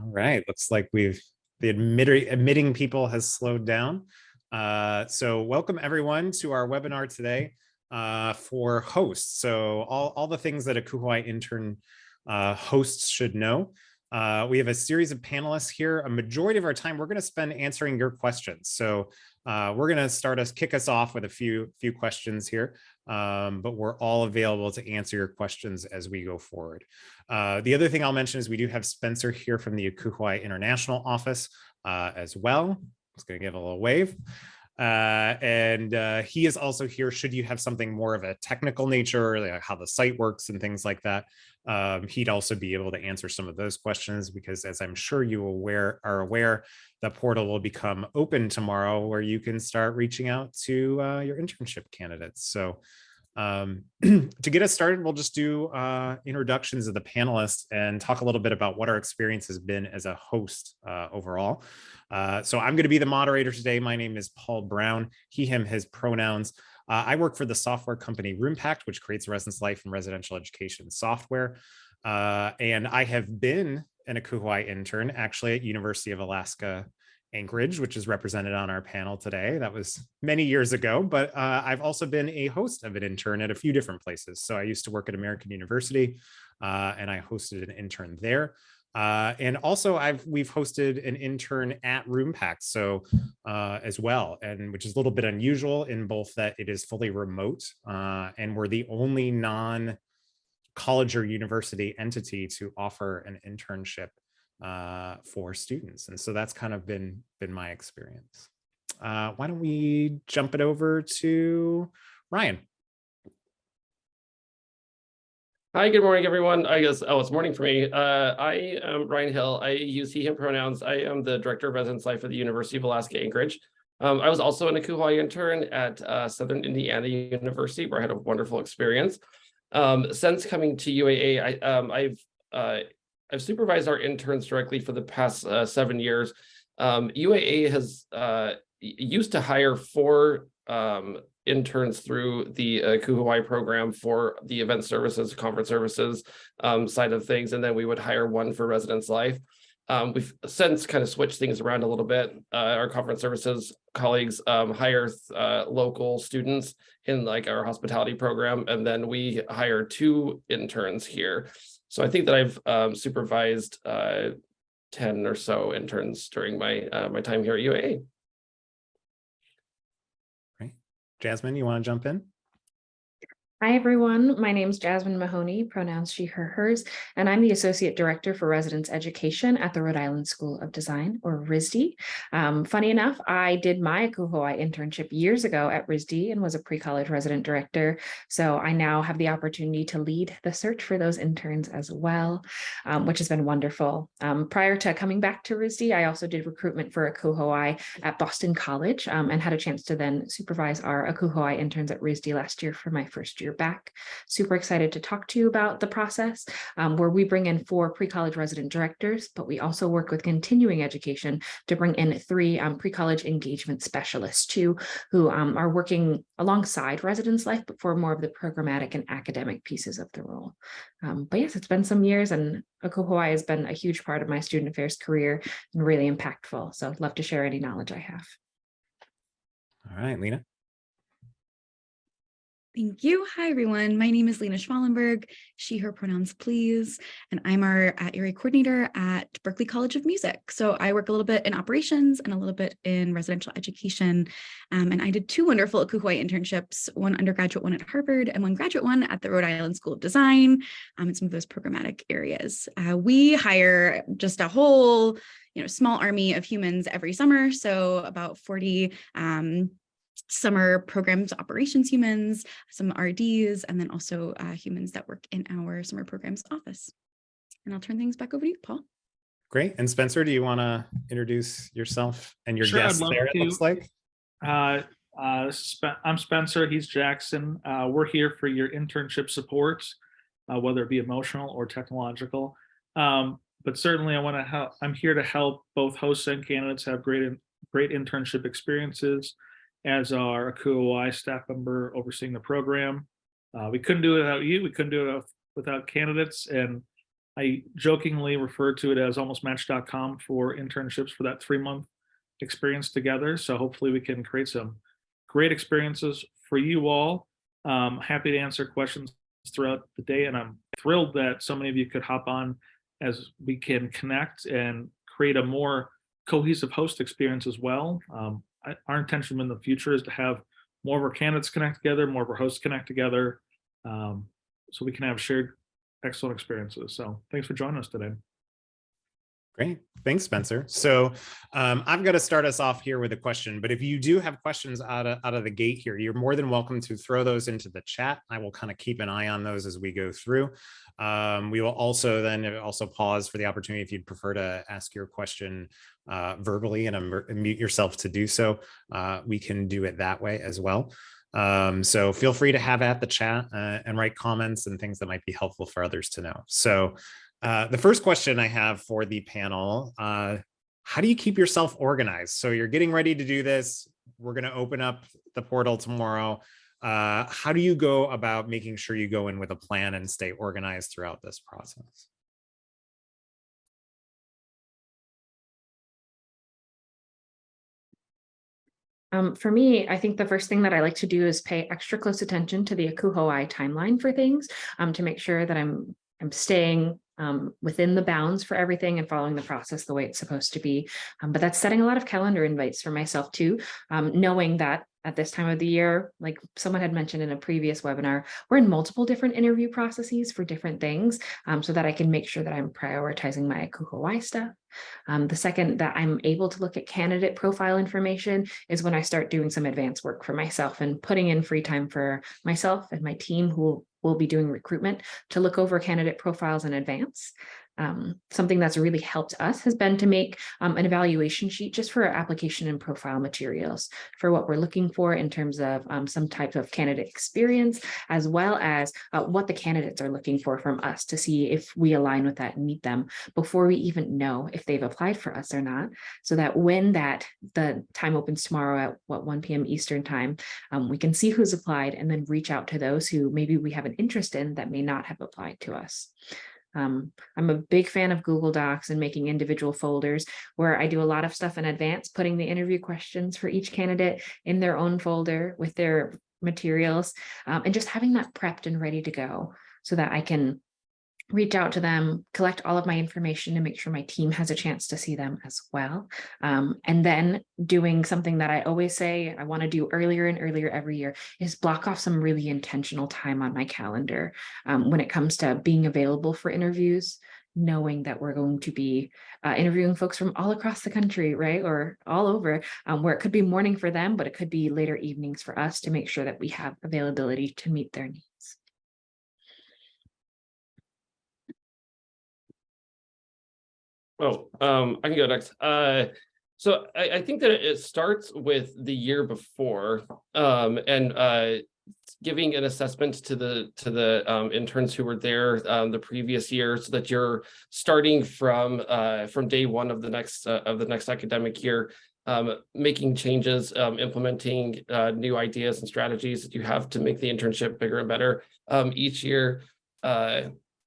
All right, looks like the admitting people has slowed down. So welcome everyone to our webinar today for hosts. So all the things that a ACUHO-I intern hosts should know. We have a series of panelists here. A majority of our time we're going to spend answering your questions. So we're going to kick us off with a few questions here, but we're all available to answer your questions as we go forward. The other thing I'll mention is we do have Spencer here from the ACUHO-I International Office as well. Just going to give a little wave. And he is also here should you have something more of a technical nature, like how the site works and things like that. He'd also be able to answer some of those questions because, as I'm sure you are aware, the portal will become open tomorrow where you can start reaching out to your internship candidates. So to get us started, we'll just do introductions of the panelists and talk a little bit about what our experience has been as a host overall. So I'm going to be the moderator today. My name is Paul Brown, he, him, his pronouns. I work for the software company RoomPact, which creates residence life and residential education software. And I have been an ACUHO-I intern actually at University of Alaska Anchorage, which is represented on our panel today. That was many years ago, but I've also been a host of an intern at a few different places. So I used to work at American University and I hosted an intern there. And also we've hosted an intern at RoomPact as well, and which is a little bit unusual in both that it is fully remote and we're the only non-college or university entity to offer an internship for students. And so that's kind of been my experience. Why don't we jump it over to Ryan? Hi, good morning, everyone. I guess, it's morning for me. I am Ryan Hill. I use he, him pronouns. I am the Director of Residence Life at the University of Alaska Anchorage. I was also an ACUHO-I intern at Southern Indiana University, where I had a wonderful experience. Since coming to UAA, I've supervised our interns directly for the past 7 years. UAA has used to hire 4 interns through the ACUHO-I program for the event services, conference services side of things, and then we would hire 1 for residence life. We've since kind of switched things around a little bit. Our conference services colleagues hire local students in like our hospitality program, and then we hire 2 interns here. So I think that I've supervised 10 or so interns during my my time here at UAA. Great. Jasmine, you want to jump in? Hi, everyone. My name is Jasmine Mahoney, pronouns she, her, hers, and I'm the Associate Director for Residence Education at the Rhode Island School of Design, or RISD. Funny enough, I did my ACUHO-I internship years ago at RISD and was a pre-college resident director. So I now have the opportunity to lead the search for those interns as well, which has been wonderful. Prior to coming back to RISD, I also did recruitment for ACUHO-I at Boston College and had a chance to then supervise our ACUHO-I interns at RISD last year for my first year back. Super excited to talk to you about the process where we bring in 4 pre-college resident directors, but we also work with continuing education to bring in 3 pre-college engagement specialists too, who are working alongside residence life, but for more of the programmatic and academic pieces of the role. But yes, it's been some years and ACUHO-I has been a huge part of my student affairs career and really impactful. So I'd love to share any knowledge I have. All right, Lena. Thank you. Hi, everyone. My name is Lena Schmallenberg, she, her pronouns, please. And I'm our area coordinator at Berklee College of Music. So I work a little bit in operations and a little bit in residential education. And I did 2 wonderful ACUHO-I internships, 1 undergraduate one at Harvard and 1 graduate one at the Rhode Island School of Design in some of those programmatic areas. We hire just a whole, small army of humans every summer. So about 40 summer programs, operations humans, some RDs, and then also humans that work in our summer programs office. And I'll turn things back over to you, Paul. Great. And Spencer, do you want to introduce yourself and your Sure, guest there, it looks like? I'm Spencer, he's Jackson. We're here for your internship support, whether it be emotional or technological. But certainly I'm here to help both hosts and candidates have great internship experiences. As our ACUHO-I staff member overseeing the program. We couldn't do it without you. We couldn't do it without candidates. And I jokingly refer to it as almost match.com for internships for that 3-month experience together. So hopefully we can create some great experiences for you all. Happy to answer questions throughout the day. And I'm thrilled that so many of you could hop on as we can connect and create a more cohesive host experience as well. Our intention in the future is to have more of our candidates connect together, more of our hosts connect together, so we can have shared excellent experiences. So thanks for joining us today. Great. Thanks, Spencer. So I've got to start us off here with a question, but if you do have questions out of the gate here, you're more than welcome to throw those into the chat. I will kind of keep an eye on those as we go through. We will also pause for the opportunity if you'd prefer to ask your question verbally and unmute yourself to do so. We can do it that way as well. So feel free to have at the chat and write comments and things that might be helpful for others to know. So the first question I have for the panel, how do you keep yourself organized? So you're getting ready to do this. We're going to open up the portal tomorrow. How do you go about making sure you go in with a plan and stay organized throughout this process? For me, I think the first thing that I like to do is pay extra close attention to the ACUHO-I timeline for things, to make sure that I'm staying within the bounds for everything and following the process the way it's supposed to be. But that's setting a lot of calendar invites for myself too, knowing that at this time of the year, like someone had mentioned in a previous webinar, we're in multiple different interview processes for different things, so that I can make sure that I'm prioritizing my ACUHO-I stuff. The second that I'm able to look at candidate profile information is when I start doing some advanced work for myself and putting in free time for myself and my team who will be doing recruitment to look over candidate profiles in advance. Something that's really helped us has been to make an evaluation sheet just for our application and profile materials for what we're looking for in terms of some type of candidate experience, as well as what the candidates are looking for from us to see if we align with that and meet them before we even know if they've applied for us or not, so that when the time opens tomorrow at 1 p.m. Eastern time, we can see who's applied and then reach out to those who maybe we have an interest in that may not have applied to us. I'm a big fan of Google Docs and making individual folders where I do a lot of stuff in advance, putting the interview questions for each candidate in their own folder with their materials, and just having that prepped and ready to go so that I can reach out to them, collect all of my information to make sure my team has a chance to see them as well. And then doing something that I always say I want to do earlier and earlier every year is block off some really intentional time on my calendar when it comes to being available for interviews, knowing that we're going to be interviewing folks from all across the country, right? Or all over, where it could be morning for them, but it could be later evenings for us to make sure that we have availability to meet their needs. Oh, I can go next. So I think that it starts with the year before, and giving an assessment to the interns who were there the previous year, so that you're starting from day one of the next academic year, making changes, implementing new ideas and strategies that you have to make the internship bigger and better. Each year,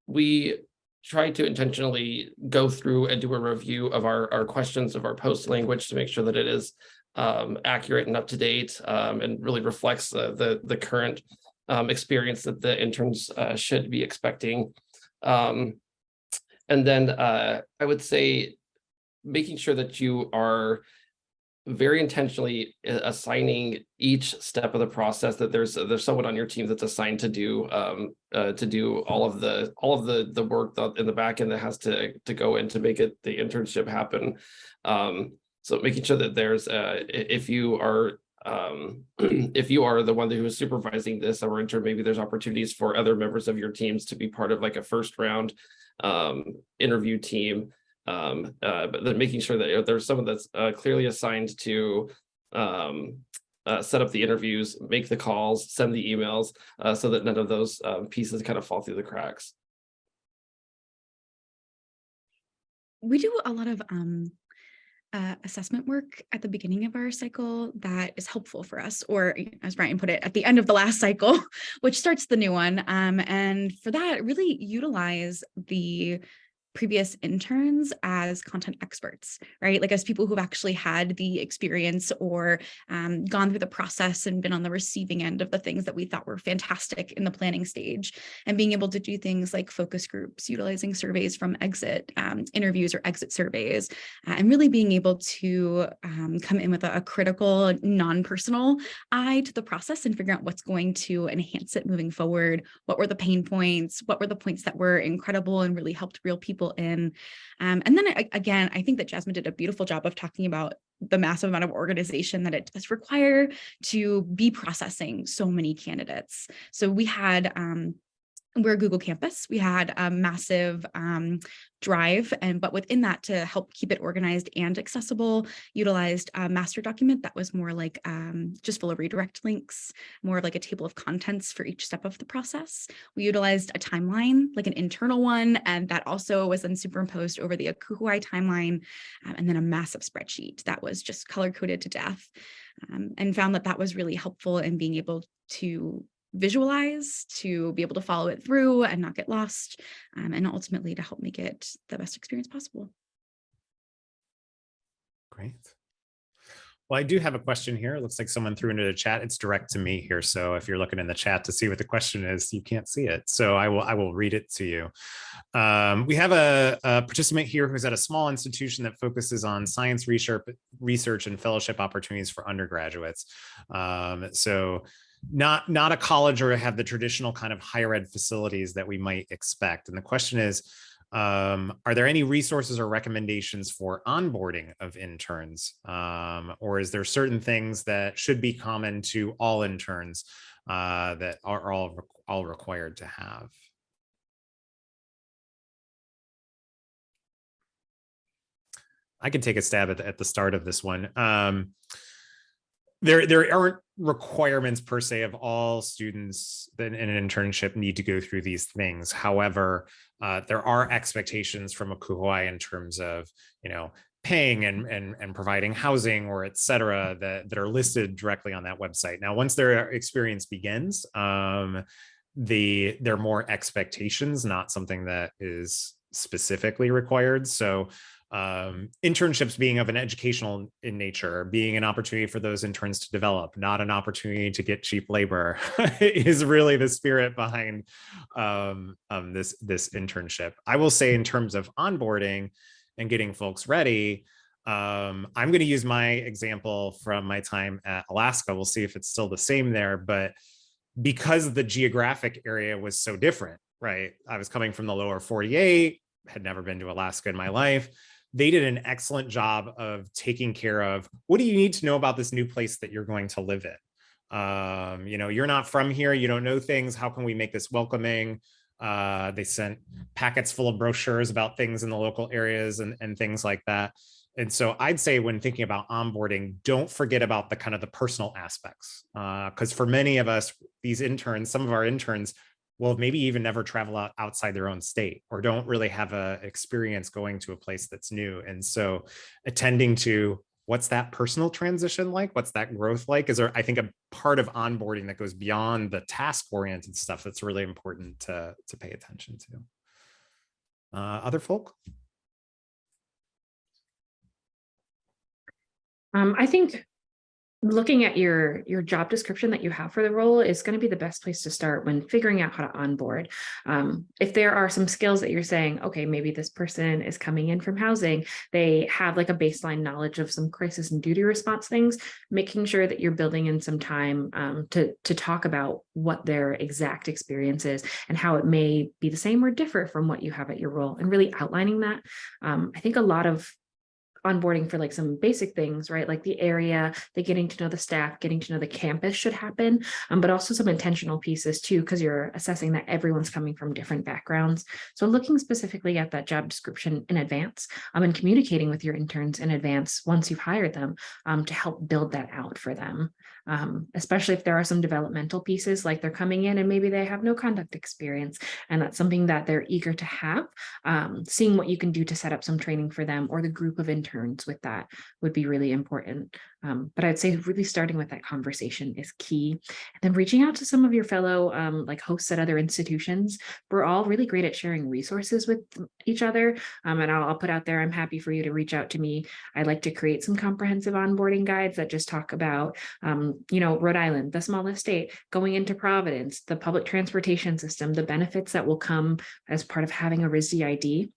we try to intentionally go through and do a review of our questions, of our post language, to make sure that it is accurate and up to date, and really reflects the current experience that the interns should be expecting. And then I would say making sure that you are very intentionally assigning each step of the process, that there's someone on your team that's assigned to do all of the work in the back end that has to go in to make the internship happen. So making sure that there's if you are the one who is supervising this or intern, maybe there's opportunities for other members of your teams to be part of like a first round interview team. But then making sure that there's someone that's clearly assigned to set up the interviews, make the calls, send the emails, so that none of those pieces kind of fall through the cracks. We do a lot of assessment work at the beginning of our cycle that is helpful for us, or as Brian put it, at the end of the last cycle, which starts the new one. And for that, really utilize the previous interns as content experts, right? Like as people who've actually had the experience or gone through the process and been on the receiving end of the things that we thought were fantastic in the planning stage, and being able to do things like focus groups, utilizing surveys from exit interviews or exit surveys, and really being able to come in with a critical, non-personal eye to the process and figure out what's going to enhance it moving forward. What were the pain points? What were the points that were incredible and really helped real people in? And then again, I think that Jasmine did a beautiful job of talking about the massive amount of organization that it does require to be processing so many candidates. So we had, we're a Google campus. We had a massive drive, but within that, to help keep it organized and accessible, utilized a master document that was more like just full of redirect links, more of like a table of contents for each step of the process. We utilized a timeline, like an internal one, and that also was then superimposed over the ACUHO-I timeline, and then a massive spreadsheet that was just color-coded to death, and found that that was really helpful in being able to visualize, to be able to follow it through and not get lost, and ultimately to help make it the best experience possible. Great. Well, I do have a question here. It looks like someone threw into the chat. It's direct to me here. So if you're looking in the chat to see what the question is, you can't see it. So I will read it to you. We have a participant here who's at a small institution that focuses on science research and fellowship opportunities for undergraduates. So not a college or have the traditional kind of higher ed facilities that we might expect. And the question is, are there any resources or recommendations for onboarding of interns? Or is there certain things that should be common to all interns that are all required to have? I can take a stab at the start of this one. There aren't requirements per se of all students in an internship need to go through these things. However, there are expectations from ACUHO-I in terms of, paying and providing housing or et cetera that are listed directly on that website. Now, once their experience begins, there are more expectations, not something that is specifically required. So internships being of an educational in nature, being an opportunity for those interns to develop, not an opportunity to get cheap labor, is really the spirit behind this internship. I will say, in terms of onboarding and getting folks ready, I'm going to use my example from my time at Alaska. We'll see if it's still the same there, but because the geographic area was so different, right? I was coming from the lower 48, had never been to Alaska in my life. They did an excellent job of taking care of, what do you need to know about this new place that you're going to live in? You're not from here, you don't know things. How can we make this welcoming? They sent packets full of brochures about things in the local areas and things like that. And so I'd say, when thinking about onboarding, don't forget about the kind of the personal aspects. Because for many of us, these interns, some of our interns will maybe even never travel outside their own state, or don't really have a experience going to a place that's new. And so attending to, what's that personal transition like? What's that growth like? Is there, I think, a part of onboarding that goes beyond the task-oriented stuff that's really important to pay attention to. Other folk? I think looking at your job description that you have for the role is going to be the best place to start when figuring out how to onboard. If there are some skills that you're saying, okay, maybe this person is coming in from housing, they have like a baseline knowledge of some crisis and duty response things, making sure that you're building in some time to talk about what their exact experience is and how it may be the same or differ from what you have at your role, and really outlining that. I think a lot of onboarding for like some basic things, right? Like the area, the getting to know the staff, getting to know the campus should happen, but also some intentional pieces too, because you're assessing that everyone's coming from different backgrounds. So looking specifically at that job description in advance, and communicating with your interns in advance once you've hired them, to help build that out for them. Especially if there are some developmental pieces, like they're coming in and maybe they have no conduct experience, and that's something that they're eager to have. Seeing what you can do to set up some training for them or the group of interns interns with that would be really important. But I'd say really starting with that conversation is key. And then reaching out to some of your fellow like hosts at other institutions. We're all really great at sharing resources with each other. And I'll put out there, I'm happy for you to reach out to me. I'd like to create some comprehensive onboarding guides that just talk about, Rhode Island, the smallest state, going into Providence, the public transportation system, the benefits that will come as part of having a RISD ID,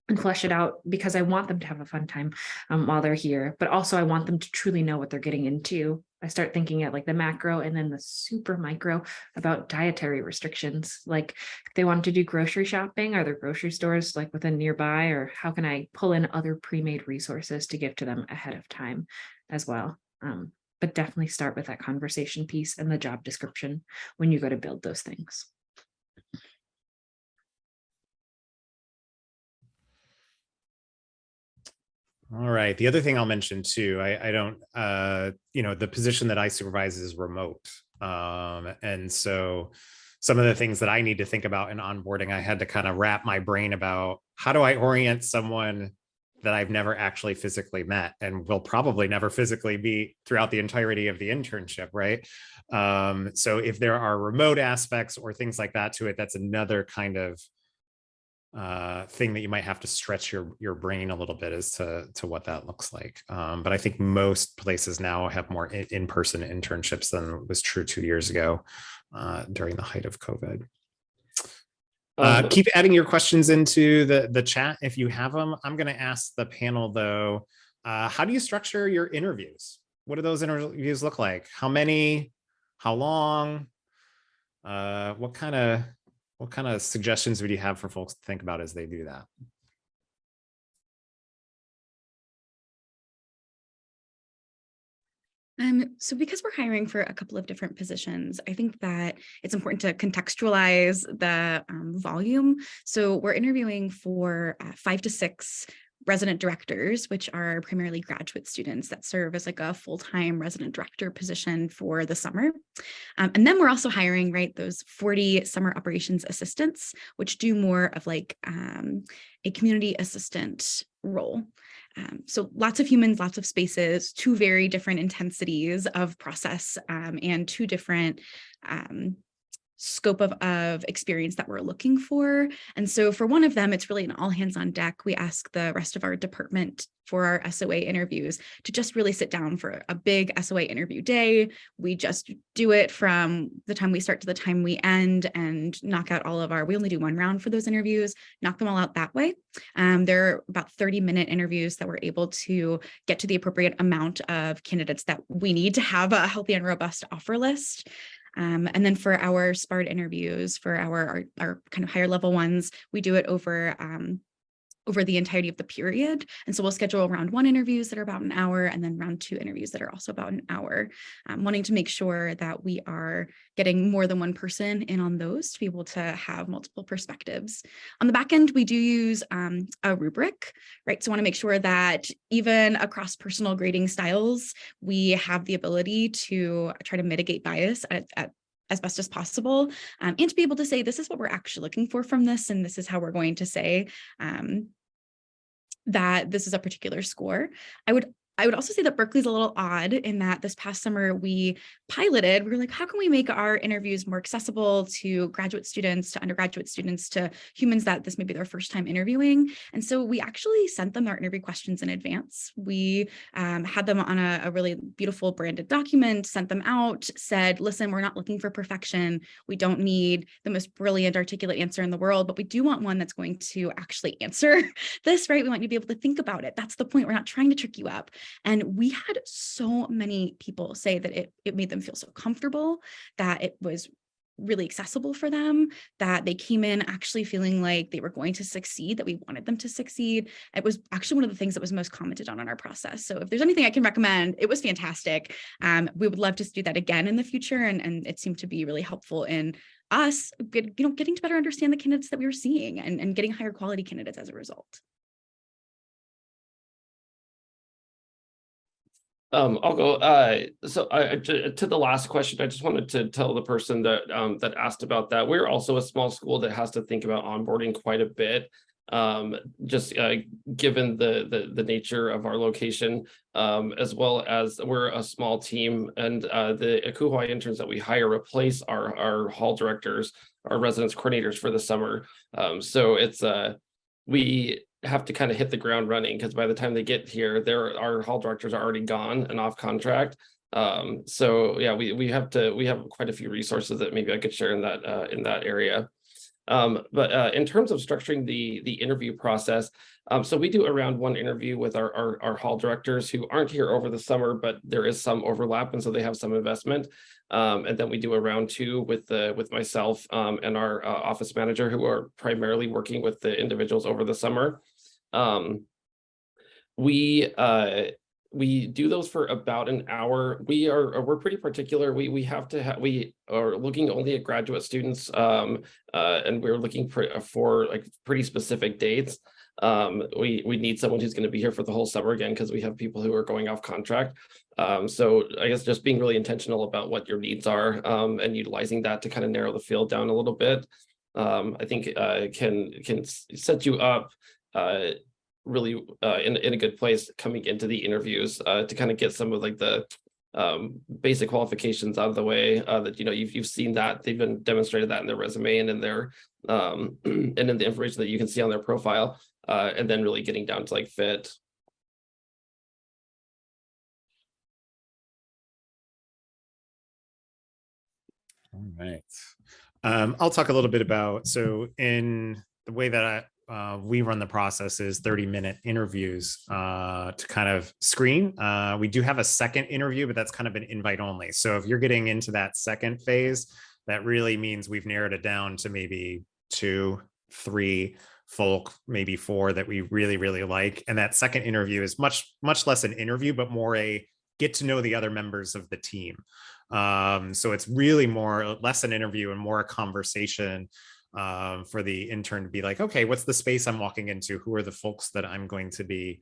and flesh it out, because I want them to have a fun time while they're here, but also I want them to truly know what they're getting into. I start thinking at like the macro and then the super micro about dietary restrictions. Like if they want to do grocery shopping, are there grocery stores like within nearby, or how can I pull in other pre-made resources to give to them ahead of time as well? But definitely start with that conversation piece and the job description when you go to build those things. All right. The other thing I'll mention too, I don't, the position that I supervise is remote. And so some of the things that I need to think about in onboarding, I had to kind of wrap my brain about how do I orient someone that I've never actually physically met and will probably never physically be throughout the entirety of the internship, right? So if there are remote aspects or things like that to it, that's another kind of thing that you might have to stretch your brain a little bit as to what that looks like. But I think most places now have more in-person internships than was true 2 years ago during the height of COVID. Keep adding your questions into the chat if you have them. I'm going to ask the panel though, how do you structure your interviews? What do those interviews look like? How many? How long? What kind of suggestions would you have for folks to think about as they do that? So because we're hiring for a couple of different positions, I think that it's important to contextualize the volume. So we're interviewing for 5 to 6 resident directors, which are primarily graduate students that serve as like a full-time resident director position for the summer. And then we're also hiring, right, those 40 summer operations assistants, which do more of like a community assistant role. So lots of humans, lots of spaces, 2 very different intensities of process and 2 different scope of experience that we're looking for. And so for one of them, it's really an all hands on deck. We ask the rest of our department for our SOA interviews to just really sit down for a big SOA interview day. We just do it from the time we start to the time we end and knock out we only do 1 round for those interviews, knock them all out that way. They're about 30-minute interviews that we're able to get to the appropriate amount of candidates that we need to have a healthy and robust offer list. And then for our SPART interviews, for our kind of higher level ones, we do it over the entirety of the period. And so we'll schedule round 1 interviews that are about an hour, and then round 2 interviews that are also about an hour, wanting to make sure that we are getting more than one person in on those to be able to have multiple perspectives. On the back end, we do use a rubric, right? So I want to make sure that even across personal grading styles, we have the ability to try to mitigate bias at as best as possible, and to be able to say, this is what we're actually looking for from this, and this is how we're going to say that this is a particular score. I would also say that Berkeley's a little odd in that this past summer we were like, how can we make our interviews more accessible to graduate students, to undergraduate students, to humans that this may be their first time interviewing? And so we actually sent them our interview questions in advance. We had them on a really beautiful branded document, sent them out, said, listen, we're not looking for perfection. We don't need the most brilliant, articulate answer in the world, but we do want one that's going to actually answer this, right? We want you to be able to think about it. That's the point. We're not trying to trick you up. And we had so many people say that it made them feel so comfortable, that it was really accessible for them, that they came in actually feeling like they were going to succeed, that we wanted them to succeed. It was actually one of the things that was most commented on in our process. So if there's anything I can recommend, it was fantastic. We would love to do that again in the future. And it seemed to be really helpful in us, getting to better understand the candidates that we were seeing and getting higher quality candidates as a result. I'll go. So to the last question, I just wanted to tell the person that that asked about that, we're also a small school that has to think about onboarding quite a bit. just given the nature of our location, as well as we're a small team, and the ACUHO-I interns that we hire replace our hall directors, our residence coordinators for the summer. So it's we have to kind of hit the ground running, because by the time they get here, our hall directors are already gone and off contract. So yeah, we have quite a few resources that maybe I could share in that area. But in terms of structuring the interview process, so we do around one interview with our hall directors who aren't here over the summer, but there is some overlap, and so they have some investment. And then we do a round two with myself and our office manager, who are primarily working with the individuals over the summer. We do those for about an hour. We're pretty particular. We are looking only at graduate students, and we're looking for like pretty specific dates. We need someone who's going to be here for the whole summer again, because we have people who are going off contract. So I guess just being really intentional about what your needs are, and utilizing that to kind of narrow the field down a little bit, I think can set you up really in a good place coming into the interviews, to kind of get some of like the basic qualifications out of the way, that you've seen that they've been demonstrated that in their resume and in their and in the information that you can see on their profile, and then really getting down to like fit. All right. I'll talk a little bit about, so in the way that we run the process is 30-minute interviews to kind of screen. We do have a second interview, but that's kind of an invite only. So if you're getting into that second phase, that really means we've narrowed it down to maybe 2, 3 folk, maybe 4 that we really, really like. And that second interview is much less an interview, but more a get to know the other members of the team. So it's really less an interview and more a conversation for the intern to be like, okay, what's the space I'm walking into? Who are the folks that I'm going to be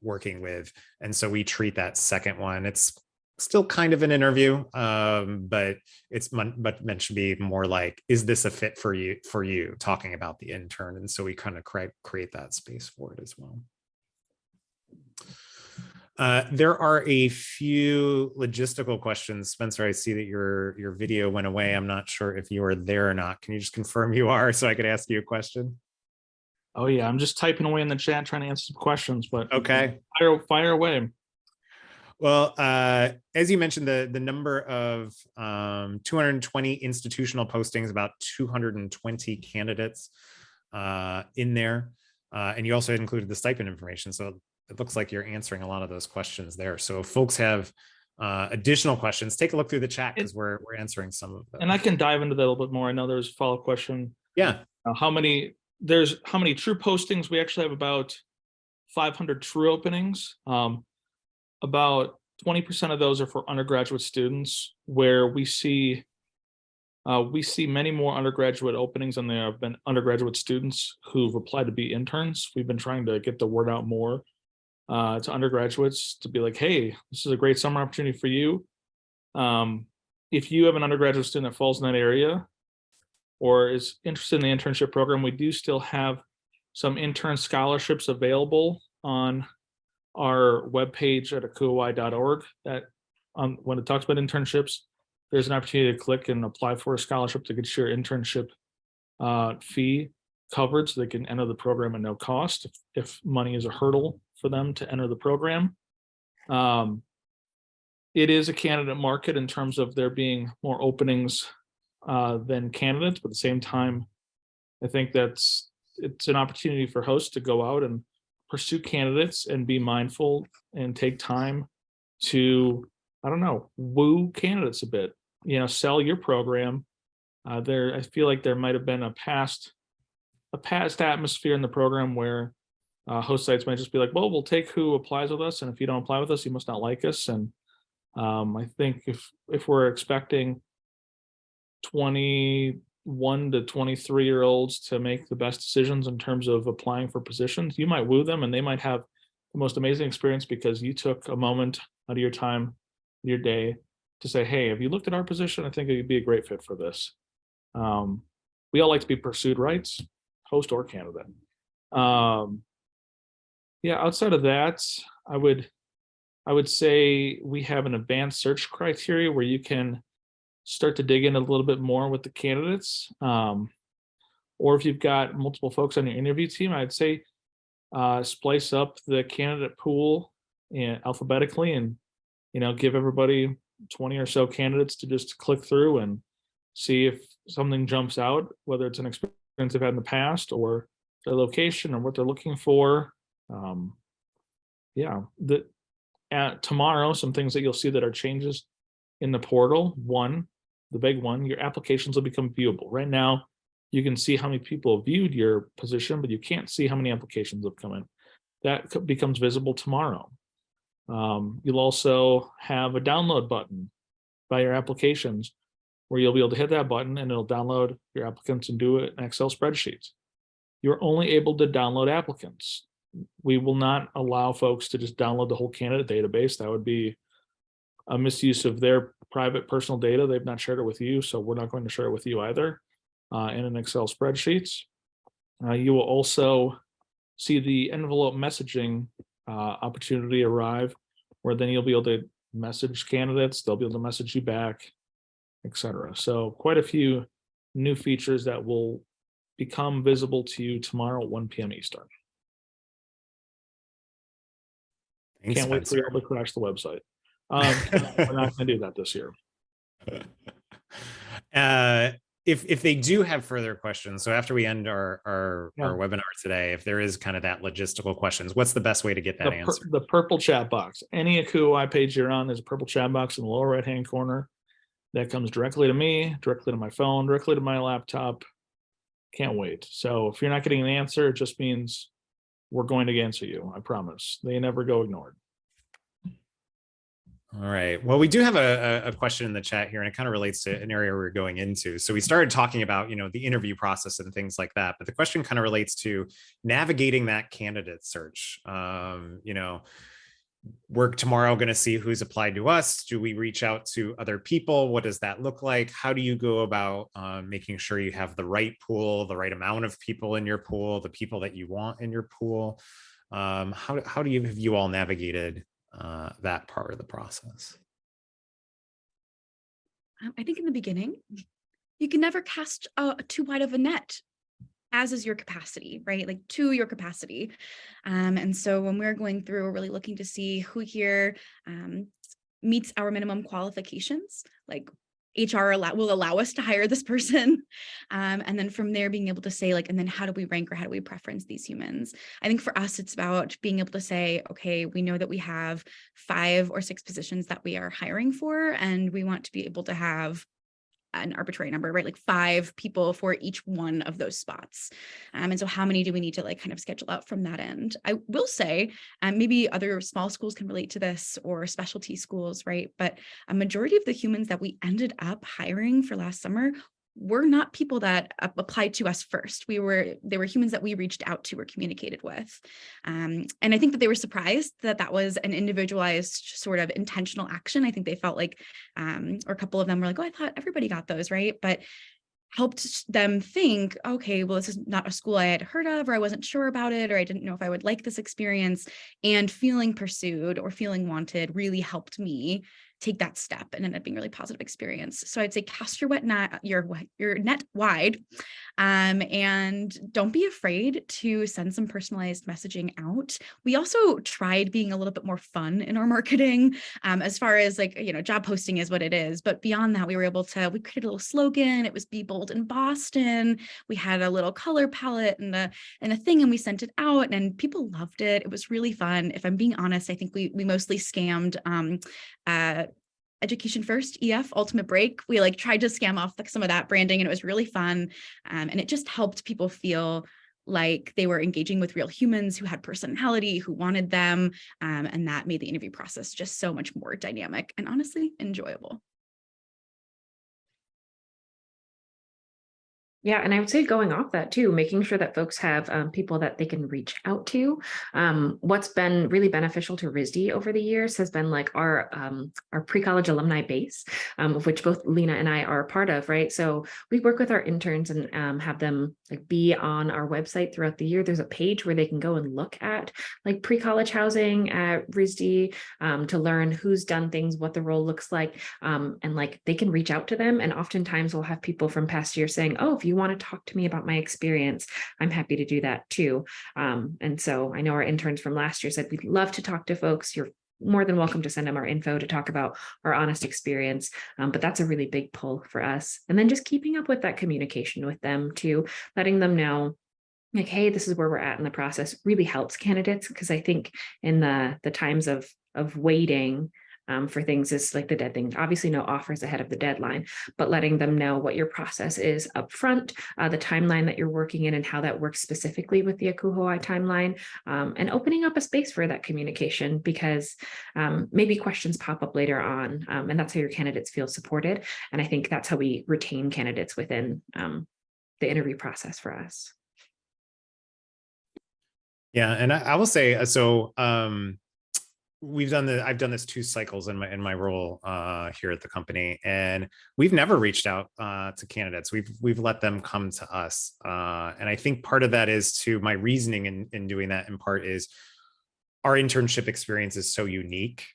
working with? And so we treat that second one. It's still kind of an interview, but it's meant to be more like, is this a fit for you, talking about the intern? And so we kind of create that space for it as well. There are a few logistical questions. Spencer, I see that your video went away. I'm not sure if you are there or not. Can you just confirm you are so I could ask you a question? Oh yeah, I'm just typing away in the chat trying to answer some questions, but okay, fire away. Well, as you mentioned, the number of 220 institutional postings, about 220 candidates in there, and you also included the stipend information. So it looks like you're answering a lot of those questions there. So if folks have additional questions, take a look through the chat, because we're answering some of them. And I can dive into that a little bit more. I know there's a follow-up question. Yeah. How many true postings? We actually have about 500 true openings. About 20% of those are for undergraduate students, where we see many more undergraduate openings than there have been undergraduate students who've applied to be interns. We've been trying to get the word out more to undergraduates to be like, hey, this is a great summer opportunity for you. If you have an undergraduate student that falls in that area or is interested in the internship program, we do still have some intern scholarships available on our webpage at ACUHO-I.org. That when it talks about internships, there's an opportunity to click and apply for a scholarship to get your internship fee covered, so they can enter the program at no cost if money is a hurdle for them to enter the program. It is a candidate market in terms of there being more openings than candidates, but at the same time, I think it's an opportunity for hosts to go out and pursue candidates and be mindful and take time to, I don't know, woo candidates a bit, sell your program. I feel like there might have been a past atmosphere in the program where host sites might just be like, well, we'll take who applies with us, and if you don't apply with us, you must not like us. And I think if we're expecting 21 to 23-year-olds to make the best decisions in terms of applying for positions, you might woo them and they might have the most amazing experience because you took a moment out of your time, your day, to say, hey, have you looked at our position? I think it'd be a great fit for this. We all like to be pursued, right? host or candidate. Yeah, outside of that, I would say we have an advanced search criteria where you can start to dig in a little bit more with the candidates. Or if you've got multiple folks on your interview team, I'd say splice up the candidate pool alphabetically, and give everybody 20 or so candidates to just click through and see if something jumps out, whether it's an experience they've had in the past or their location or what they're looking for. Yeah, tomorrow, some things that you'll see that are changes in the portal. One, the big one, your applications will become viewable. Right now, you can see how many people viewed your position, but you can't see how many applications have come in. That becomes visible tomorrow. You'll also have a download button by your applications where you'll be able to hit that button and it'll download your applicants and do it in Excel spreadsheets. You're only able to download applicants. We will not allow folks to just download the whole candidate database. That would be a misuse of their private personal data. They've not shared it with you, so we're not going to share it with you either in an Excel spreadsheets. You will also see the envelope messaging opportunity arrive, where then you'll be able to message candidates, they'll be able to message you back, etc. So quite a few new features that will become visible to you tomorrow at 1 p.m. Eastern. Thanks, Can't wait for you Spencer. all to crash the website. We're not going to do that this year. If they do have further questions, so after we end our Yeah. webinar today, if there is kind of that logistical questions, what's the best way to get that answer? The purple chat box. Any ACUHO-I page you're on, there's a purple chat box in the lower right-hand corner that comes directly to me, directly to my phone, directly to my laptop. Can't wait. So if you're not getting an answer, it just means we're going to answer you. I promise. They never go ignored. All right. Well, we do have a question in the chat here, and it kind of relates to an area we're going into. So we started talking about, the interview process and things like that, but the question kind of relates to navigating that candidate search. We're tomorrow going to see who's applied to us. Do we reach out to other people? What does that look like? How do you go about making sure you have the right pool, the right amount of people in your pool, the people that you want in your pool? How have you all navigated that part of the process? I think in the beginning, you can never cast too wide of a net, as is your capacity, right? Like to your capacity. And so when we're going through, we're really looking to see who here meets our minimum qualifications, like HR will allow us to hire this person. And then from there, being able to say and then how do we rank or how do we preference these humans? I think for us, it's about being able to say, okay, we know that we have 5 or 6 positions that we are hiring for, and we want to be able to have an arbitrary number, right? Like 5 people for each one of those spots. And so how many do we need to kind of schedule out from that end? I will say, maybe other small schools can relate to this, or specialty schools, right? But a majority of the humans that we ended up hiring for last summer were not people that applied to us first. They were humans that we reached out to or communicated with. And I think that they were surprised that that was an individualized sort of intentional action. I think they felt like, or a couple of them were like, oh, I thought everybody got those, right? But helped them think, okay, well, this is not a school I had heard of, or I wasn't sure about it, or I didn't know if I would like this experience. And feeling pursued or feeling wanted really helped me take that step and ended up being a really positive experience. So I'd say cast your net wide, and don't be afraid to send some personalized messaging out. We also tried being a little bit more fun in our marketing, as far as job posting is what it is. But beyond that, we created a little slogan. It was "Be Bold in Boston." We had a little color palette and a thing, and we sent it out, and people loved it. It was really fun. If I'm being honest, I think we mostly scammed Education First, EF, Ultimate Break. We tried to scam off some of that branding, and it was really fun. And it just helped people feel like they were engaging with real humans who had personality, who wanted them. And that made the interview process just so much more dynamic and honestly enjoyable. Yeah, and I would say going off that too, making sure that folks have people that they can reach out to. What's been really beneficial to RISD over the years has been like our pre-college alumni base, of which both Lena and I are a part of, right? So we work with our interns and have them like be on our website throughout the year. There's a page where they can go and look at like pre-college housing at RISD to learn who's done things, what the role looks like, and like they can reach out to them. And oftentimes we'll have people from past years saying, oh, if you want to talk to me about my experience, I'm happy to do that too. And so I know our interns from last year said, we'd love to talk to folks. You're more than welcome to send them our info to talk about our honest experience. But that's a really big pull for us. And then just keeping up with that communication with them too, letting them know like, hey, this is where we're at in the process really helps candidates. Because I think in the times of waiting, for things is like the dead thing. Obviously, no offers ahead of the deadline, but letting them know what your process is up front, the timeline that you're working in and how that works specifically with the ACUHO-I timeline, and opening up a space for that communication because maybe questions pop up later on, and that's how your candidates feel supported. And I think that's how we retain candidates within the interview process for us. Yeah, and I will say so. I've done this 2 cycles in my role here at the company, and we've never reached out to candidates. We've let them come to us, and I think part of that is to my reasoning in doing that. In part is our internship experience is so unique.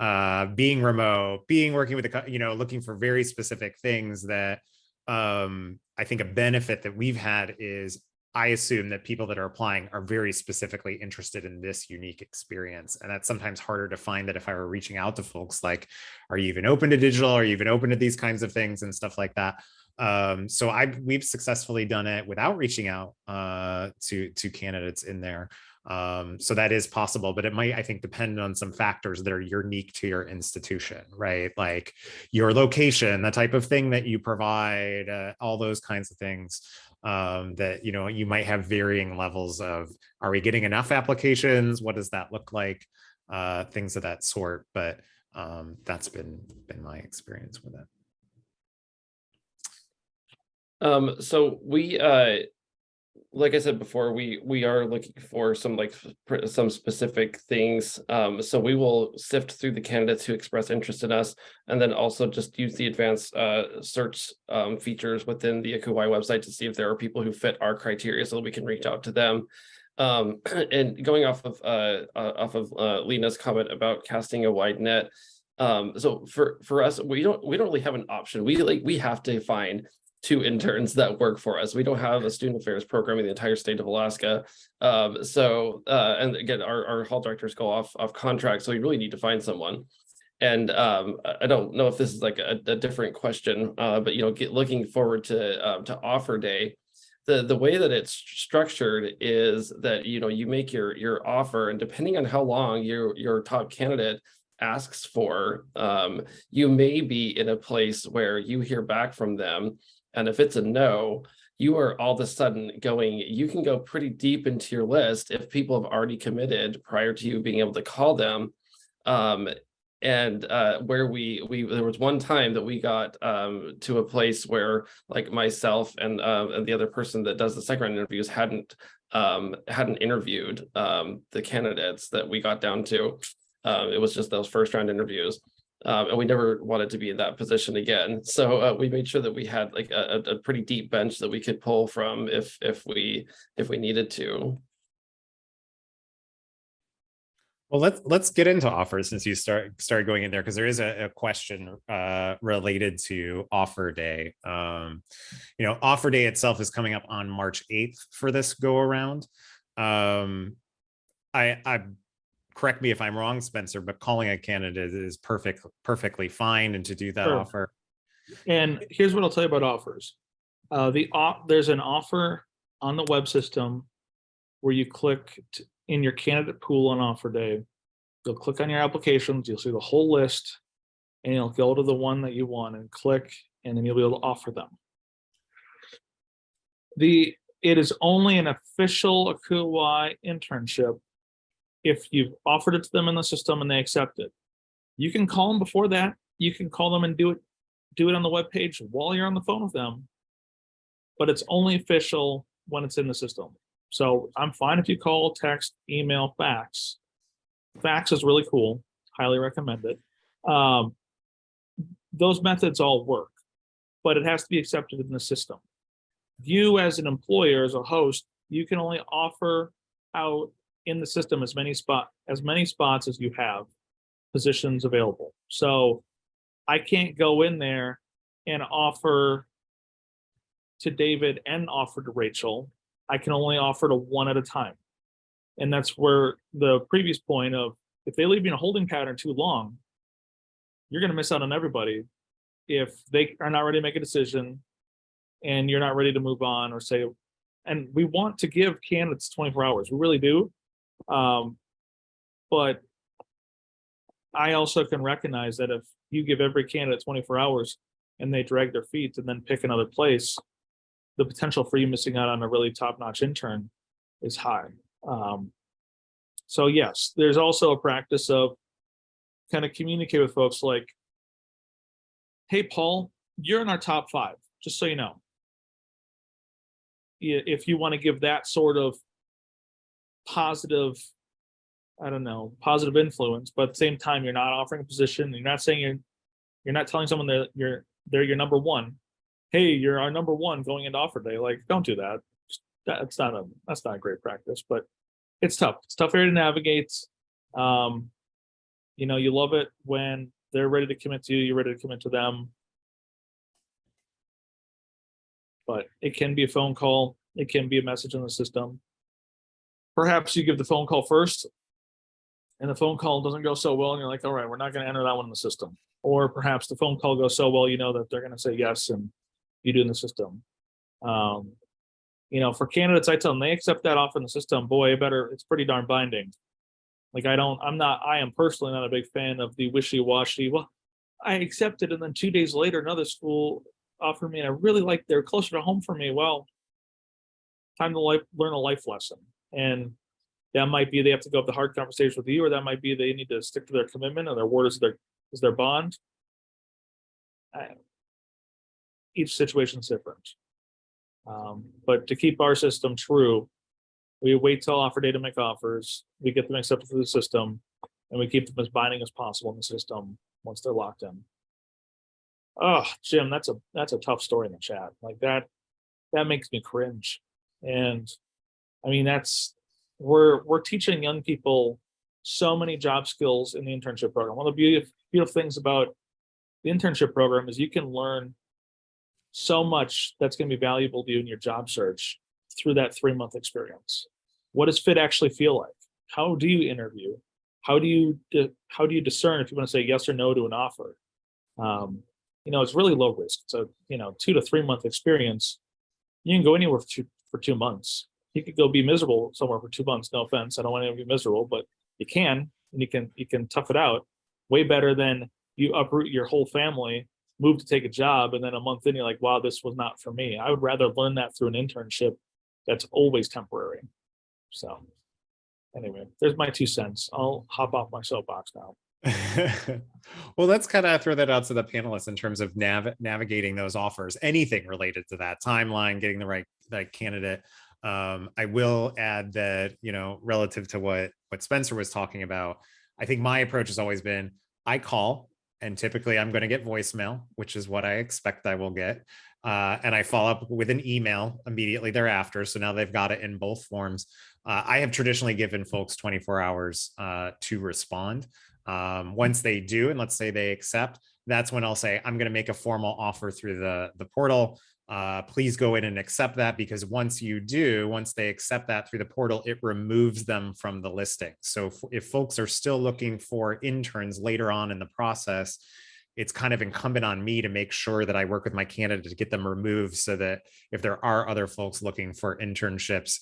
Being remote, being working with looking for very specific things that I think a benefit that we've had is I assume that people that are applying are very specifically interested in this unique experience. And that's sometimes harder to find that if I were reaching out to folks like, are you even open to digital? Are you even open to these kinds of things and stuff like that? So we've successfully done it without reaching out to candidates in there. So that is possible, but it might, I think, depend on some factors that are unique to your institution, right? Like your location, the type of thing that you provide, all those kinds of things. That you might have varying levels of, are we getting enough applications? What does that look like? Things of that sort. But that's been my experience with it. So we like I said before, we are looking for some some specific things. So we will sift through the candidates who express interest in us, and then also just use the advanced search features within the ACUHO-I website to see if there are people who fit our criteria, so that we can reach out to them. And going off of Lena's comment about casting a wide net. So for us, we don't really have an option. We have to find 2 interns that work for us. We don't have a student affairs program in the entire state of Alaska. And again, our hall directors go off contract, so we really need to find someone. And I don't know if this is like a different question, but looking forward to offer day. The way that it's structured is that you make your offer, and depending on how long your top candidate asks for, you may be in a place where you hear back from them. And if it's a no, you are all of a sudden you can go pretty deep into your list if people have already committed prior to you being able to call them. Where there was one time that we got to a place where like myself and the other person that does the second round interviews hadn't interviewed the candidates that we got down to. It was just those first round interviews. And we never wanted to be in that position again. So we made sure that we had like a pretty deep bench that we could pull from if we needed to. Well, let's get into offers since you started going in there, because there is a question related to offer day. Offer day itself is coming up on March 8th for this go around. I correct me if I'm wrong, Spencer, but calling a candidate is perfectly fine, and to do that offer. And here's what I'll tell you about offers. There's an offer on the web system where you click in your candidate pool on offer day. You'll click on your applications, you'll see the whole list, and you'll go to the one that you want and click, and then you'll be able to offer them. It is only an official ACUHO-I internship if you've offered it to them in the system and they accept it. You can call them before that. You can call them and do it on the web page while you're on the phone with them. but it's only official when it's in the system. So I'm fine if you call, text, email, fax. Fax is really cool. Highly recommend it. Those methods all work, but it has to be accepted in the system. You as an employer, as a host, you can only offer out in the system as many spots as you have positions available. So I can't go in there and offer to David and offer to Rachel. I can only offer to one at a time. And that's where the previous point of, if they leave you in a holding pattern too long, you're going to miss out on everybody if they are not ready to make a decision and you're not ready to move on or say, and we want to give candidates 24 hours. We really do. But I also can recognize that if you give every candidate 24 hours and they drag their feet and then pick another place, the potential for you missing out on a really top-notch intern is high. So yes, there's also a practice of kind of communicate with folks like, hey, Paul, you're in our top 5, just so you know. If you want to give that sort of positive, I don't know, positive influence, but at the same time, you're not offering a position. You're not saying you're not telling someone that they're your number one. Hey, you're our number one going into offer day. Like, don't do that. That's not a great practice, but it's tough. It's tough area to navigate. You know, you love it when they're ready to commit to you, you're ready to commit to them. But it can be a phone call. It can be a message in the system. Perhaps you give the phone call first and the phone call doesn't go so well and you're like, all right, we're not going to enter that one in the system. Or perhaps the phone call goes so well, you know that they're going to say yes and you do in the system. You know, for candidates, I tell them they accept that offer in the system, boy, it's pretty darn binding. Like I am personally not a big fan of the wishy-washy. Well, I accepted and then 2 days later, another school offered me and I really like, they're closer to home for me. Well, time to learn a life lesson. And that might be they have to go have the hard conversation with you, or that might be they need to stick to their commitment or their word is their bond. Each situation is different. But to keep our system true, we wait till offer day to make offers, we get them accepted through the system, and we keep them as binding as possible in the system once they're locked in. Oh, Jim, that's a tough story in the chat. Like that makes me cringe. And I mean, we're teaching young people so many job skills in the internship program. One of the beautiful things about the internship program is you can learn so much that's going to be valuable to you in your job search through that 3-month experience. What does fit actually feel like? How do you interview? How do you discern if you want to say yes or no to an offer? You know, it's really low risk. So, you know, 2 to 3 month experience, you can go anywhere for 2 months. You could go be miserable somewhere for 2 months. No offense, I don't want anyone to be miserable, but you can, and you can tough it out. Way better than you uproot your whole family, move to take a job, and then a month in you're like, wow, this was not for me. I would rather learn that through an internship that's always temporary. So anyway, there's my 2 cents. I'll hop off my soapbox now. Well, let's kind of throw that out to the panelists in terms of navigating those offers, anything related to that timeline, getting the right candidate. I will add that, you know, relative to what Spencer was talking about, I think my approach has always been, I call and typically I'm going to get voicemail, which is what I expect I will get. And I follow up with an email immediately thereafter. So now they've got it in both forms. I have traditionally given folks 24 hours to respond. Once they do, and let's say they accept, that's when I'll say, I'm going to make a formal offer through the portal. Please go in and accept that, because once they accept that through the portal, it removes them from the listing. So if folks are still looking for interns later on in the process, it's kind of incumbent on me to make sure that I work with my candidate to get them removed, so that if there are other folks looking for internships,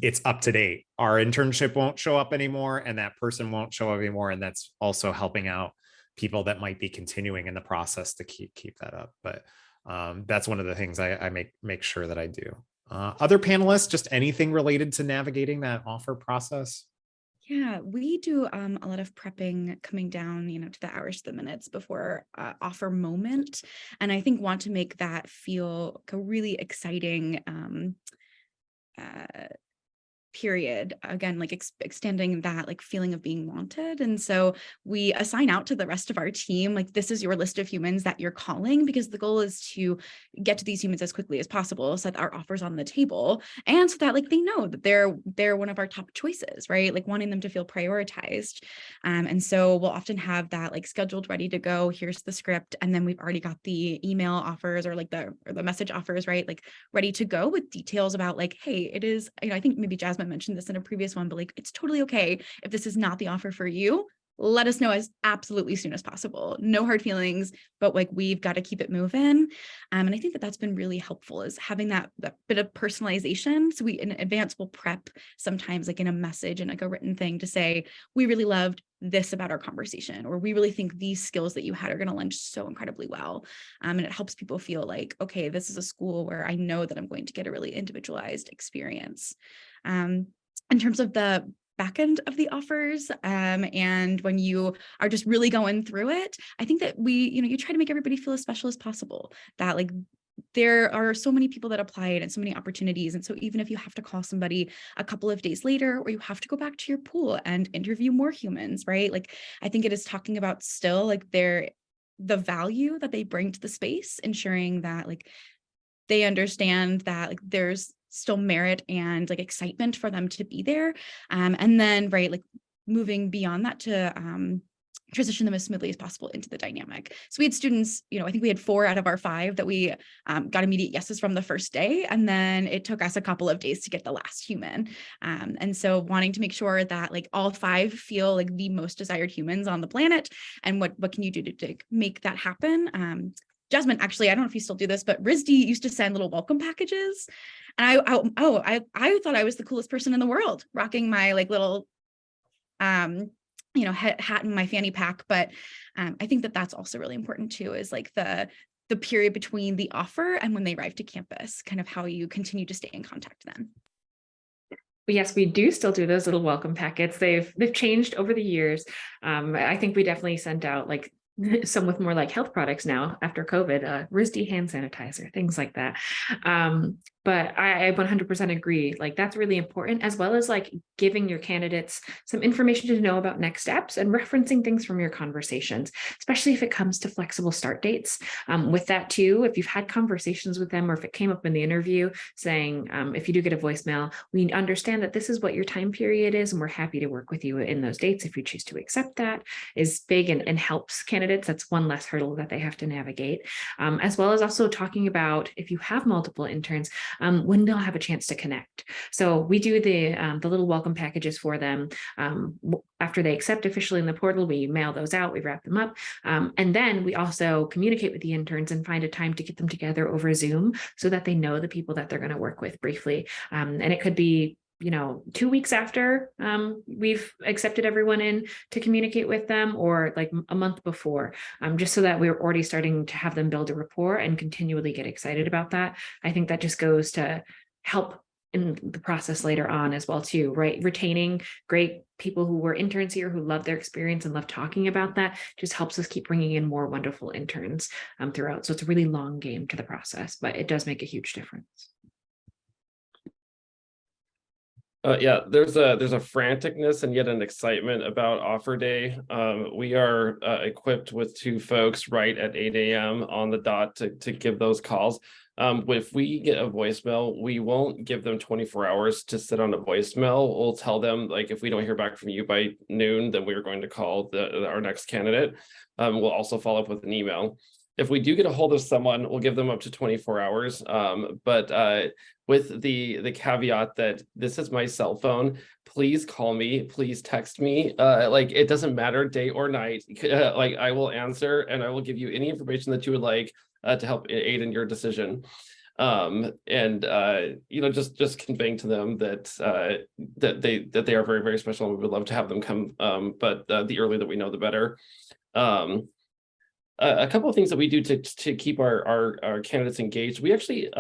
it's up to date. Our internship won't show up anymore, and that person won't show up anymore. And that's also helping out people that might be continuing in the process to keep that up. But that's one of the things I make sure that I do. Other panelists, just anything related to navigating that offer process? Yeah, we do a lot of prepping coming down, to the hours, to the minutes before offer moment. And I think want to make that feel like a really exciting period, again, like extending that like feeling of being wanted. And so we assign out to the rest of our team, like, this is your list of humans that you're calling, because the goal is to get to these humans as quickly as possible so that our offer's on the table, and so that like they know that they're one of our top choices, right? Like wanting them to feel prioritized. And so we'll often have that like scheduled, ready to go. Here's the script, and then we've already got the email offers or the message offers, right? Like ready to go with details about like, hey, it is, I think maybe Jasmine mentioned this in a previous one, but like, it's totally okay if this is not the offer for you. Let us know as absolutely soon as possible. No hard feelings, but like, we've got to keep it moving. And I think that that's been really helpful, is having that bit of personalization. So we in advance will prep sometimes like in a message and like a written thing to say, we really loved this about our conversation, or we really think these skills that you had are going to lend so incredibly well. And it helps people feel like, okay, this is a school where I know that I'm going to get a really individualized experience. In terms of the back end of the offers, and when you are just really going through it, I think that you try to make everybody feel as special as possible, that like there are so many people that applied and so many opportunities. And so even if you have to call somebody a couple of days later, or you have to go back to your pool and interview more humans, right? Like, I think it is talking about still like the value that they bring to the space, ensuring that like they understand that like there's still merit and like excitement for them to be there. And then, right, like moving beyond that to transition them as smoothly as possible into the dynamic. So we had students, I think we had 4 out of our 5 that we got immediate yeses from the first day. And then it took us a couple of days to get the last human. And so wanting to make sure that like all 5 feel like the most desired humans on the planet. And what can you do to make that happen? Jasmine, actually, I don't know if you still do this, but RISD used to send little welcome packages. And I thought I was the coolest person in the world, rocking my like little, hat in my fanny pack. But I think that that's also really important too, is like the period between the offer and when they arrive to campus, kind of how you continue to stay in contact then. Yes, we do still do those little welcome packets. They've changed over the years. I think we definitely sent out like some with more like health products now after COVID, RISD hand sanitizer, things like that. But I 100% agree. Like, that's really important, as well as like giving your candidates some information to know about next steps and referencing things from your conversations, especially if it comes to flexible start dates. With that too, if you've had conversations with them, or if it came up in the interview saying, if you do get a voicemail, we understand that this is what your time period is, and we're happy to work with you in those dates if you choose to accept that, is big and helps candidates. That's one less hurdle that they have to navigate, as well as also talking about, if you have multiple interns, when they'll have a chance to connect. So we do the little welcome packages for them. After they accept officially in the portal, we mail those out, we wrap them up. And then we also communicate with the interns and find a time to get them together over Zoom so that they know the people that they're going to work with briefly. And it could be 2 weeks after we've accepted everyone in to communicate with them, or like a month before, just so that we're already starting to have them build a rapport and continually get excited about that. I think that just goes to help in the process later on as well too, right? Retaining great people who were interns here, who love their experience and love talking about that, just helps us keep bringing in more wonderful interns throughout. So it's a really long game to the process, but it does make a huge difference. Yeah, there's a franticness and yet an excitement about offer day. We are equipped with 2 folks right at 8 a.m. on the dot to give those calls. If we get a voicemail, we won't give them 24 hours to sit on a voicemail. We'll tell them, like, if we don't hear back from you by noon, then we're going to call our next candidate. We'll also follow up with an email. If we do get a hold of someone, we'll give them up to 24 hours. But with the caveat that this is my cell phone, please call me, please text me. Like, it doesn't matter day or night. Like, I will answer, and I will give you any information that you would like to help aid in your decision. Just conveying to them that they are very, very special, and we would love to have them come. But the earlier that we know, the better. A couple of things that we do to keep our candidates engaged. We actually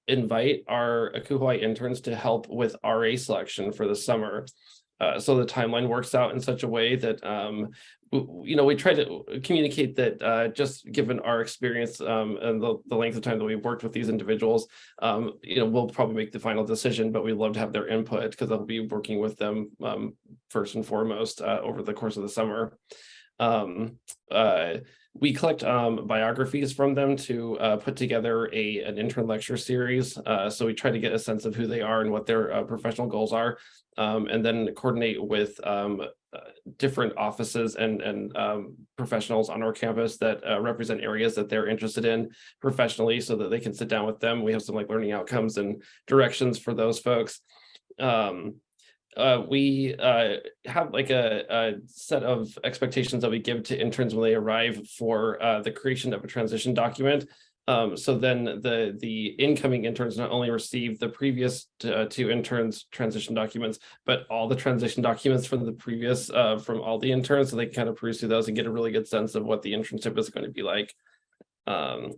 invite our ACUHO-I interns to help with RA selection for the summer. so the timeline works out in such a way that we try to communicate that just given our experience and the length of time that we've worked with these individuals, we'll probably make the final decision, but we'd love to have their input because I'll be working with them first and foremost over the course of the summer. We collect biographies from them to put together an intern lecture series. So we try to get a sense of who they are and what their professional goals are, and then coordinate with different offices and professionals on our campus that represent areas that they're interested in professionally so that they can sit down with them. We have some like learning outcomes and directions for those folks. We have like a set of expectations that we give to interns when they arrive for the creation of a transition document. So then the incoming interns not only receive the previous two interns transition documents, but all the transition documents from the previous from all the interns, so they can kind of peruse through those and get a really good sense of what the internship is going to be like. So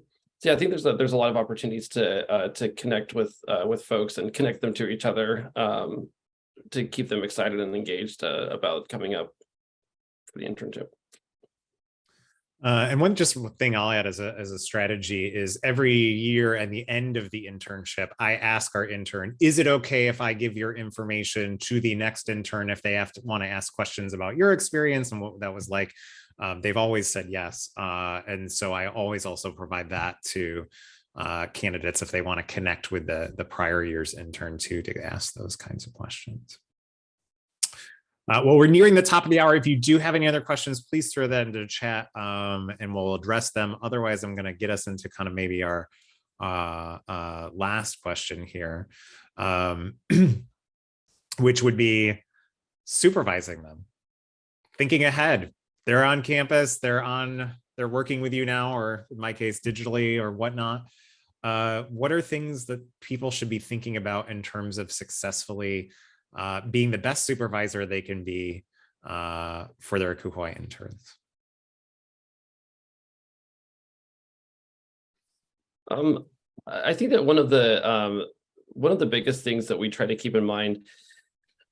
yeah, I think there's a lot of opportunities to connect with folks and connect them to each other to keep them excited and engaged about coming up for the internship. And one thing I'll add as a strategy is every year at the end of the internship, I ask our intern, is it okay if I give your information to the next intern if they want to ask questions about your experience and what that was like? They've always said yes. And so I always also provide that to candidates if they want to connect with the prior year's intern too, to ask those kinds of questions. Well, we're nearing the top of the hour. If you do have any other questions, please throw that into the chat and we'll address them. Otherwise, I'm going to get us into kind of maybe our last question here, which would be supervising them, thinking ahead. They're on campus, they're working with you now, or in my case, digitally or whatnot. What are things that people should be thinking about in terms of successfully being the best supervisor they can be for their ACUHO-I interns? I think that one of the biggest things that we try to keep in mind,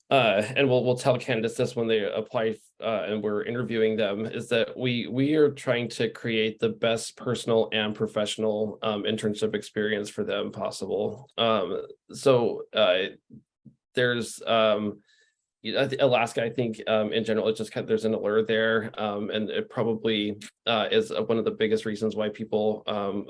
and we'll tell candidates this when they apply and we're interviewing them, is that we are trying to create the best personal and professional internship experience for them possible. There's Alaska, I think in general, it's just kind of, there's an allure there, and it probably is one of the biggest reasons why people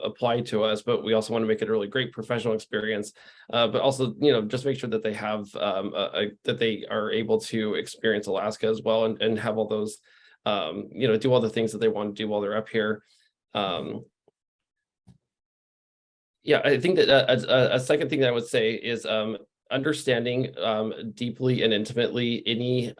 apply to us. But we also want to make it a really great professional experience, but also just make sure that they have that they are able to experience Alaska as well, and have all those do all the things that they want to do while they're up here. Yeah, I think that a second thing that I would say is understanding deeply and intimately any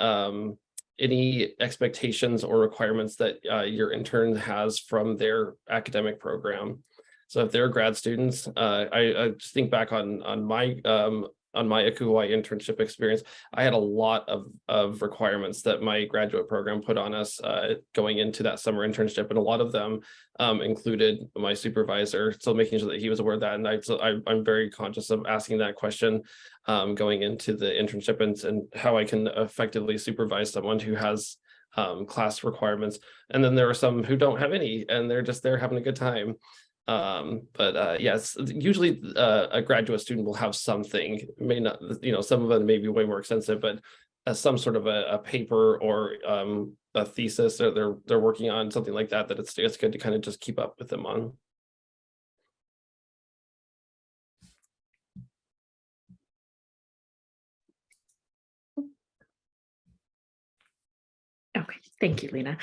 expectations or requirements that your intern has from their academic program. So if they're grad students, I just think back on my ACUHO-I internship experience. I had a lot of requirements that my graduate program put on us going into that summer internship, and a lot of them included my supervisor. So making sure that he was aware of that, and I'm very conscious of asking that question going into the internship, and how I can effectively supervise someone who has class requirements. And then there are some who don't have any, and they're just there having a good time. Yes, usually a graduate student will have something. It may not, some of them may be way more extensive, but some sort of a paper or a thesis that they're working on, something like that, that it's good to kind of just keep up with them on. Okay, thank you, Lena.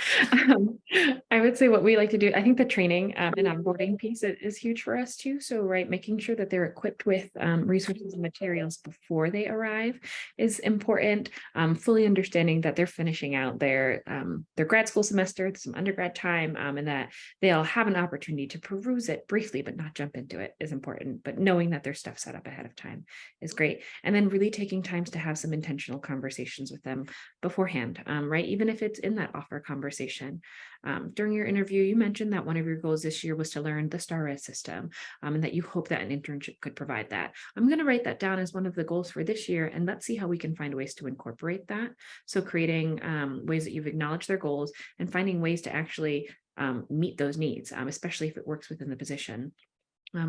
I would say what we like to do, I think the training and onboarding piece is huge for us too. So, right, making sure that they're equipped with resources and materials before they arrive is important. Fully understanding that they're finishing out their grad school semester, some undergrad time, and that they'll have an opportunity to peruse it briefly, but not jump into it is important. But knowing that their stuff set up ahead of time is great. And then really taking times to have some intentional conversations with them beforehand, right? Even if fits in that offer conversation. During your interview, you mentioned that one of your goals this year was to learn the STAR Res system, and that you hope that an internship could provide that. I'm going to write that down as one of the goals for this year, and let's see how we can find ways to incorporate that. So creating ways that you've acknowledged their goals and finding ways to actually meet those needs, especially if it works within the position.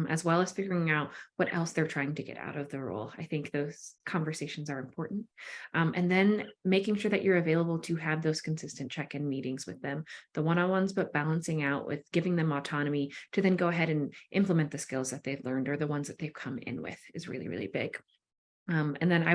As well as figuring out what else they're trying to get out of the role. I think those conversations are important. And then making sure that you're available to have those consistent check-in meetings with them, the one-on-ones, but balancing out with giving them autonomy to then go ahead and implement the skills that they've learned or the ones that they've come in with is really, really big. And then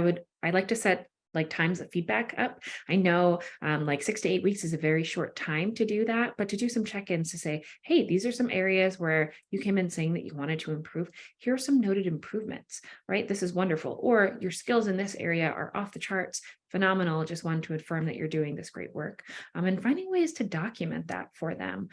I'd like to set like times of feedback up. I know like 6 to 8 weeks is a very short time to do that, but to do some check-ins to say, hey, these are some areas where you came in saying that you wanted to improve. Here are some noted improvements, right? This is wonderful. Or your skills in this area are off the charts, phenomenal. Just wanted to affirm that you're doing this great work, and finding ways to document that for them,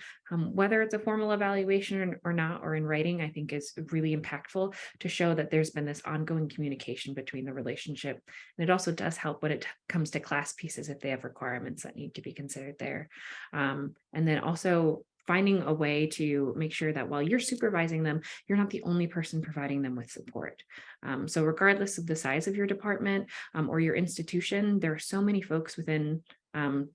whether it's a formal evaluation or not, or in writing, I think is really impactful to show that there's been this ongoing communication between the relationship. And it also does help when it comes to class pieces if they have requirements that need to be considered there. And then also finding a way to make sure that while you're supervising them, you're not the only person providing them with support. So regardless of the size of your department or your institution, there are so many folks within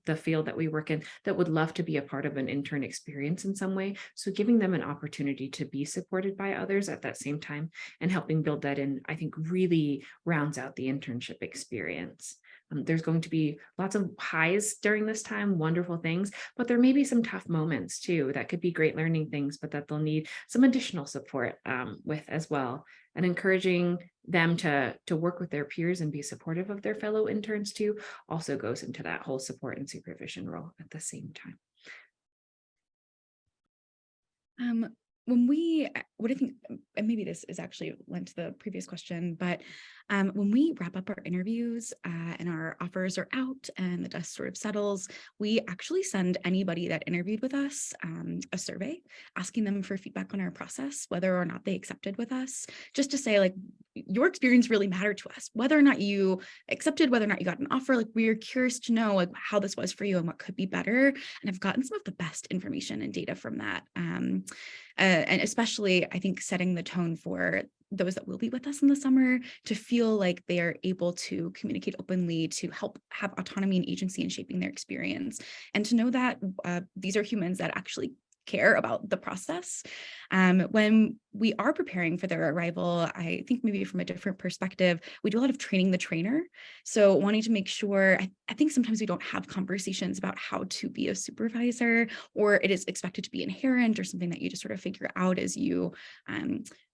the field that we work in that would love to be a part of an intern experience in some way. So giving them an opportunity to be supported by others at that same time and helping build that in, I think really rounds out the internship experience. There's going to be lots of highs during this time, wonderful things, but there may be some tough moments too that could be great learning things, but that they'll need some additional support with as well. And encouraging them to work with their peers and be supportive of their fellow interns too also goes into that whole support and supervision role at the same time. What I think, and maybe this is actually linked to the previous question, but when we wrap up our interviews and our offers are out and the dust sort of settles, we actually send anybody that interviewed with us a survey asking them for feedback on our process, whether or not they accepted with us, just to say like, your experience really mattered to us, whether or not you accepted, whether or not you got an offer, like we're curious to know like how this was for you and what could be better. And I've gotten some of the best information and data from that. And especially, I think, setting the tone for those that will be with us in the summer to feel like they are able to communicate openly, to help have autonomy and agency in shaping their experience, and to know that these are humans that actually care about the process. When we are preparing for their arrival, I think maybe from a different perspective, we do a lot of training the trainer. So wanting to make sure, I think sometimes we don't have conversations about how to be a supervisor, or it is expected to be inherent or something that you just sort of figure out as you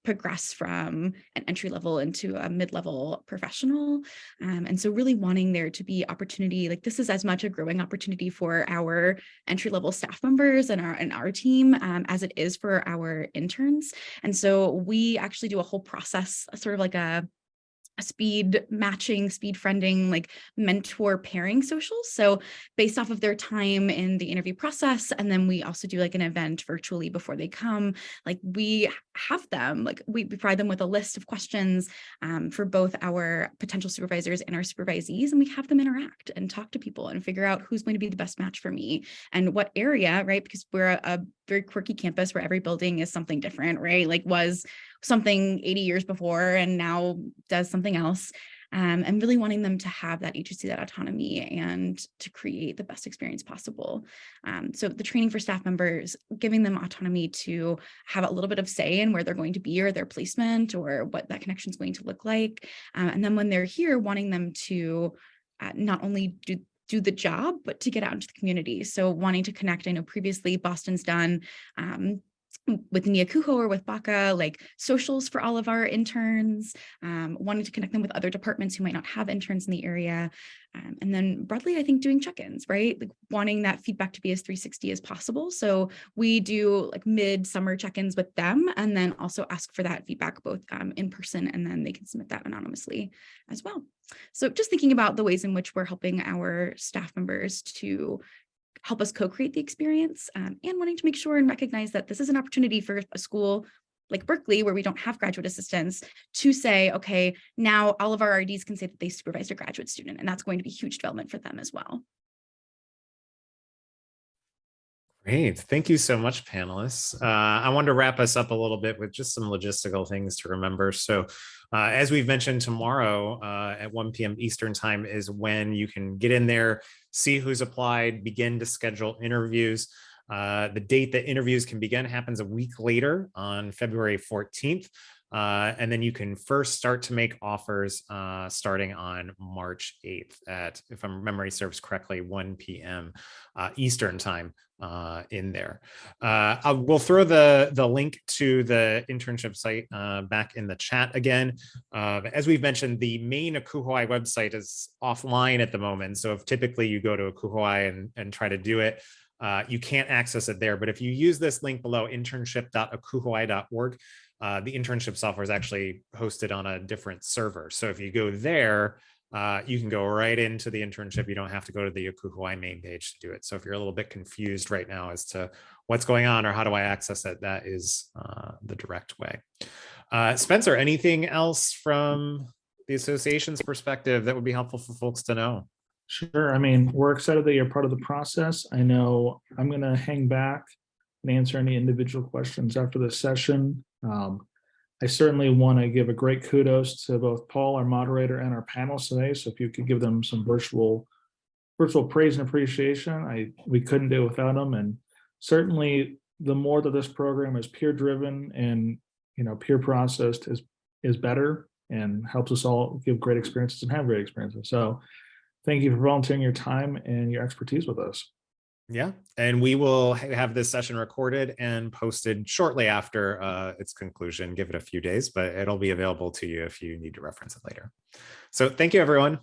progress from an entry level into a mid-level professional. And so really wanting there to be opportunity, like this is as much a growing opportunity for our entry-level staff members and our team as it is for our interns. And so we actually do a whole process, sort of like a speed matching, speed friending, like mentor pairing socials. So based off of their time in the interview process, and then we also do like an event virtually before they come, like we have them, like we provide them with a list of questions for both our potential supervisors and our supervisees, and we have them interact and talk to people and figure out who's going to be the best match for me and what area, right? Because we're a very quirky campus where every building is something different, right? Like was something 80 years before and now does something else. And really wanting them to have that agency, that autonomy, and to create the best experience possible. So the training for staff members, giving them autonomy to have a little bit of say in where they're going to be or their placement or what that connection is going to look like. And then when they're here, wanting them to not only do the job, but to get out into the community. So wanting to connect, I know previously Boston's done within the ACUHO or with BACA, like socials for all of our interns, wanting to connect them with other departments who might not have interns in the area. And then broadly, I think doing check-ins, right? Like wanting that feedback to be as 360 as possible. So we do like mid-summer check-ins with them, and then also ask for that feedback both in person, and then they can submit that anonymously as well. So just thinking about the ways in which we're helping our staff members to help us co-create the experience, and wanting to make sure and recognize that this is an opportunity for a school like Berkeley, where we don't have graduate assistants, to say, okay, now all of our RDs can say that they supervised a graduate student, and that's going to be huge development for them as well. Great. Thank you so much, panelists. I wanted to wrap us up a little bit with just some logistical things to remember. So as we've mentioned, tomorrow at 1 p.m. Eastern time is when you can get in there, see who's applied, begin to schedule interviews. The date that interviews can begin happens a week later on February 14th. And then you can first start to make offers starting on March 8th at, if my memory serves correctly, 1 p.m. Eastern time in there. We'll throw the link to the internship site back in the chat again. As we've mentioned, the main ACUHO-I website is offline at the moment. So if typically you go to ACUHO-I and try to do it, you can't access it there. But if you use this link below, internship.acuhoi.org, the internship software is actually hosted on a different server. So if you go there, you can go right into the internship. You don't have to go to the ACUHO-I main page to do it. So if you're a little bit confused right now as to what's going on or how do I access it, that is the direct way. Spencer, anything else from the association's perspective that would be helpful for folks to know? Sure. I mean, we're excited that you're part of the process. I know I'm going to hang back and answer any individual questions after this session. I certainly want to give a great kudos to both Paul, our moderator, and our panelists today. So if you could give them some virtual praise and appreciation, we couldn't do it without them. And certainly the more that this program is peer driven and peer processed is better and helps us all give great experiences and have great experiences. So thank you for volunteering your time and your expertise with us. Yeah, and we will have this session recorded and posted shortly after its conclusion. Give it a few days, but it'll be available to you if you need to reference it later. So thank you, everyone.